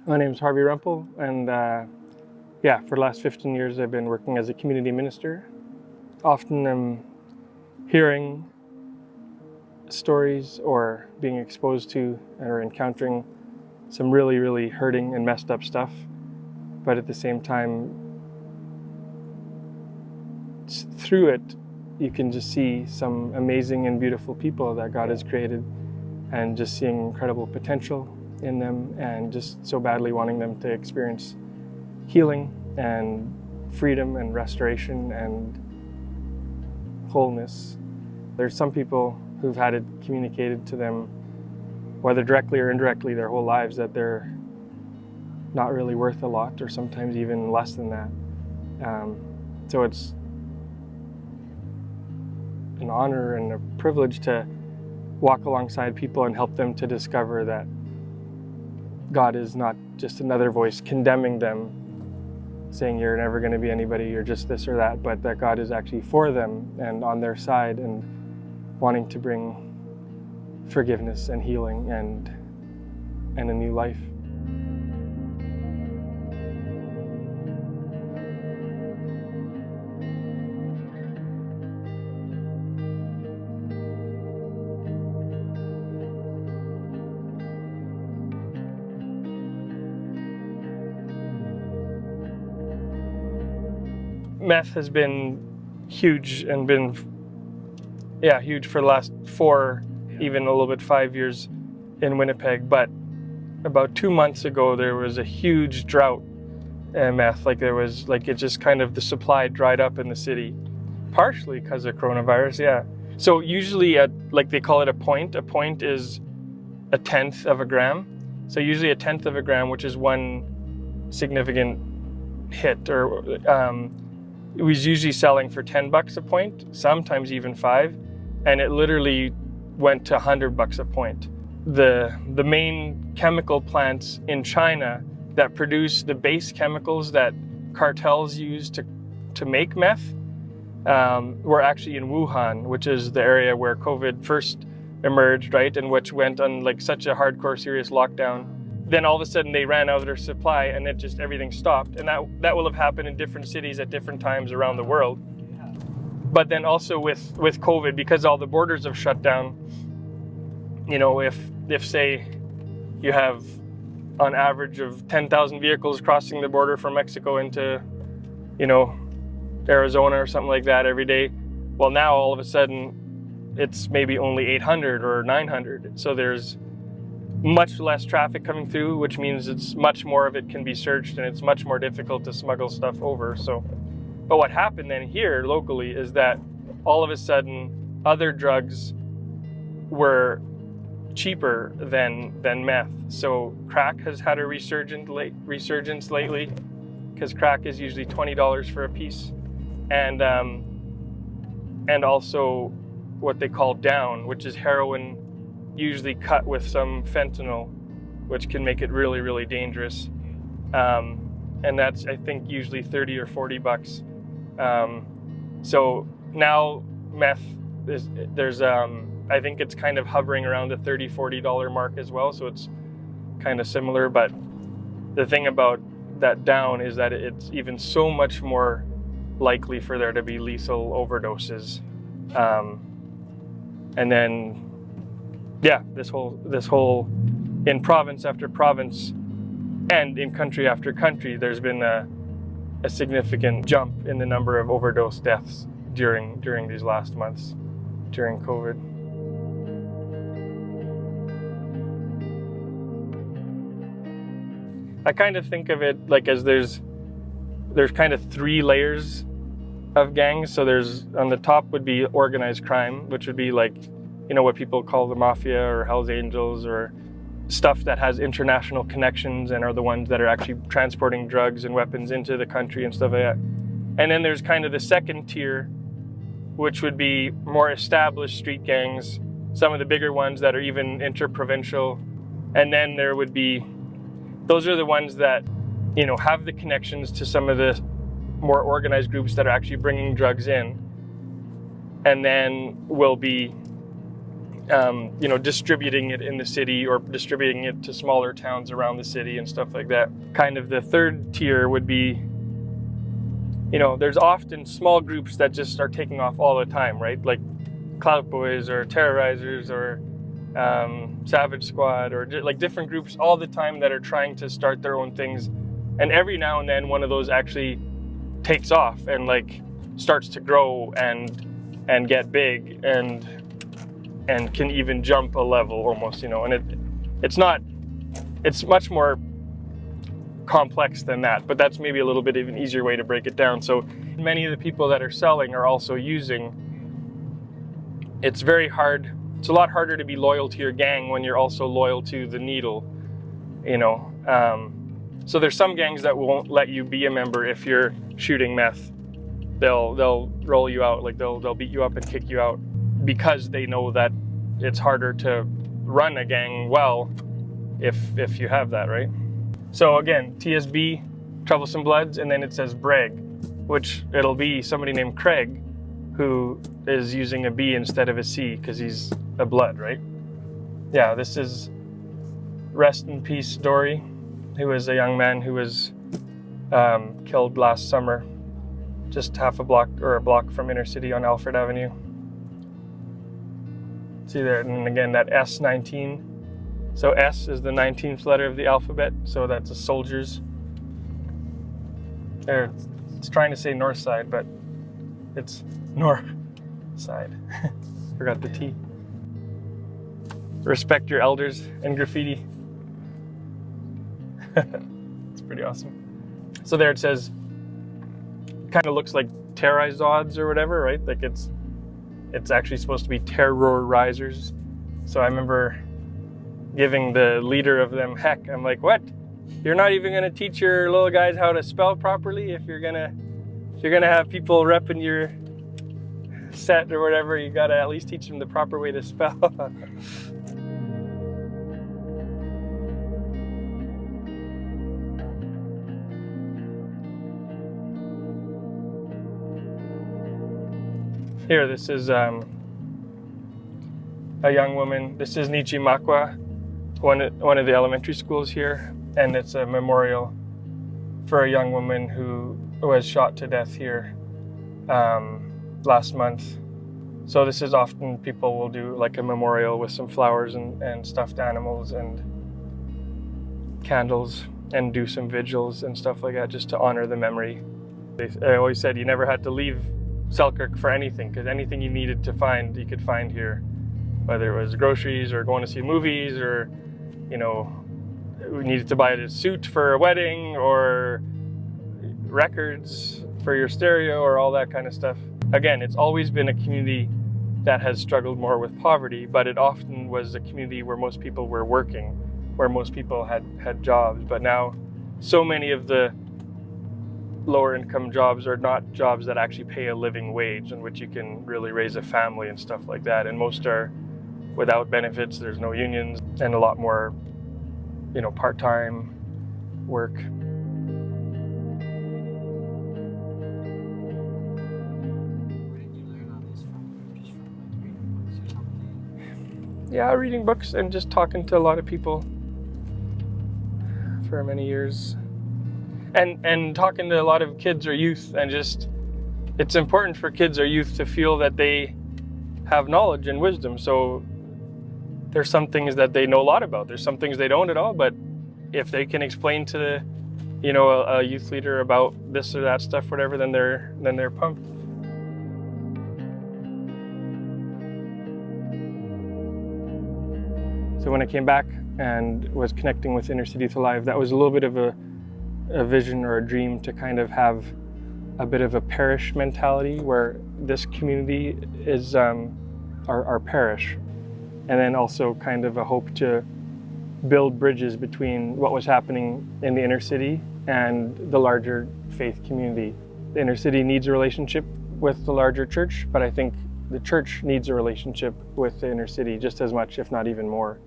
My name is Harvey Rempel, and for the last 15 years I've been working as a community minister. Often I'm hearing stories or being exposed to or encountering some really, really hurting and messed up stuff, but at the same time, through it, you can just see some amazing and beautiful people that God has created, and just seeing incredible potential in them, and just so badly wanting them to experience healing and freedom and restoration and wholeness. There's some people who've had it communicated to them, whether directly or indirectly, their whole lives, that they're not really worth a lot, or sometimes even less than that. So it's an honor and a privilege to walk alongside people and help them to discover that God is not just another voice condemning them, saying you're never going to be anybody, you're just this or that, but that God is actually for them and on their side and wanting to bring forgiveness and healing and a new life. Meth has been huge and been huge for the last 4, even a little bit 5 years in Winnipeg. But about 2 months ago, there was a huge drought in meth. It just kind of, the supply dried up in the city, partially because of coronavirus. So usually they call it a point. A point is 1/10 of a gram. So usually 1/10 of a gram, which is one significant hit, or it was usually selling for $10 a point, sometimes even $5, and it literally went to $100 a point. The main chemical plants in China that produce the base chemicals that cartels use to make meth were actually in Wuhan, which is the area where COVID first emerged, right, and which went on such a hardcore, serious lockdown. Then all of a sudden they ran out of their supply, and everything stopped. And that will have happened in different cities at different times around the world. But then also with COVID, because all the borders have shut down, if say you have on average of 10,000 vehicles crossing the border from Mexico into, Arizona or something like that every day, well, now all of a sudden it's maybe only 800 or 900. So there's much less traffic coming through, which means it's much more of it can be searched, and it's much more difficult to smuggle stuff over. But what happened then here locally is that all of a sudden other drugs were cheaper than meth. So crack has had a resurgence lately, because crack is usually $20 for a piece, and also what they call down, which is heroin, usually cut with some fentanyl, which can make it really, really dangerous. And that's, I think, usually $30 or $40. So now meth I think it's kind of hovering around the $30, $40 mark as well. So it's kind of similar. But the thing about that down is that it's even so much more likely for there to be lethal overdoses. And then this whole in province after province and in country after country, there's been a significant jump in the number of overdose deaths during these last months during COVID. I kind of think of it as there's kind of 3 layers of gangs. So there's, on the top would be organized crime, which would be what people call the mafia or Hells Angels, or stuff that has international connections and are the ones that are actually transporting drugs and weapons into the country and stuff like that. And then there's kind of the second tier, which would be more established street gangs, some of the bigger ones that are even interprovincial. And then there would be, those are the ones that, have the connections to some of the more organized groups that are actually bringing drugs in, and then will be distributing it in the city or distributing it to smaller towns around the city and stuff like that. Kind of the third tier would be, there's often small groups that just are taking off all the time, right? Like Clout Boys or Terrorizers or Savage Squad or like different groups all the time that are trying to start their own things. And every now and then one of those actually takes off and like starts to grow and get big and can even jump a level almost, and it's much more complex than that, but that's maybe a little bit of an easier way to break it down. So many of the people that are selling are also using. It's very hard. It's a lot harder to be loyal to your gang when you're also loyal to the needle, So there's some gangs that won't let you be a member if you're shooting meth. They'll roll you out, like they'll beat you up and kick you out because they know that it's harder to run a gang well if you have that, right? So again, TSB, Troublesome Bloods, and then it says Breg, which it'll be somebody named Craig who is using a B instead of a C because he's a blood, right? Yeah, this is rest in peace Dory, who was a young man who was killed last summer, just a block from Inner City on Alfred Avenue. See there, and again that S19. So S is the 19th letter of the alphabet, so that's a soldier's. There, it's trying to say north side, but it's north side. Forgot the T. Respect your elders and graffiti. It's pretty awesome. So there it says, kind of looks like terrorizers or whatever, right? Like it's actually supposed to be terrorizers. So I remember giving the leader of them heck. I'm like, what? You're not even gonna teach your little guys how to spell properly? If you're gonna have people repping your set or whatever, you gotta at least teach them the proper way to spell. Here, this is a young woman. This is Nichimakwa, one of the elementary schools here, and it's a memorial for a young woman who was shot to death here last month. So this is often people will do like a memorial with some flowers and stuffed animals and candles and do some vigils and stuff like that just to honor the memory. I always said you never had to leave Selkirk for anything, because anything you needed to find, you could find here, whether it was groceries or going to see movies or, we needed to buy a suit for a wedding or records for your stereo or all that kind of stuff. Again, it's always been a community that has struggled more with poverty, but it often was a community where most people were working, where most people had jobs. But now so many of the lower income jobs are not jobs that actually pay a living wage in which you can really raise a family and stuff like that. And most are without benefits, there's no unions, and a lot more, part-time work. Where did you learn all this from? Just from like reading books or something? Yeah, reading books and just talking to a lot of people for many years. And talking to a lot of kids or youth, and just, it's important for kids or youth to feel that they have knowledge and wisdom. So there's some things that they know a lot about. There's some things they don't at all, but if they can explain to a youth leader about this or that stuff, whatever, then they're pumped. So when I came back and was connecting with Inner City to Live, that was a little bit of a vision or a dream to kind of have a bit of a parish mentality where this community is our parish, and then also kind of a hope to build bridges between what was happening in the inner city and the larger faith community. The inner city needs a relationship with the larger church, but I think the church needs a relationship with the inner city just as much, if not even more.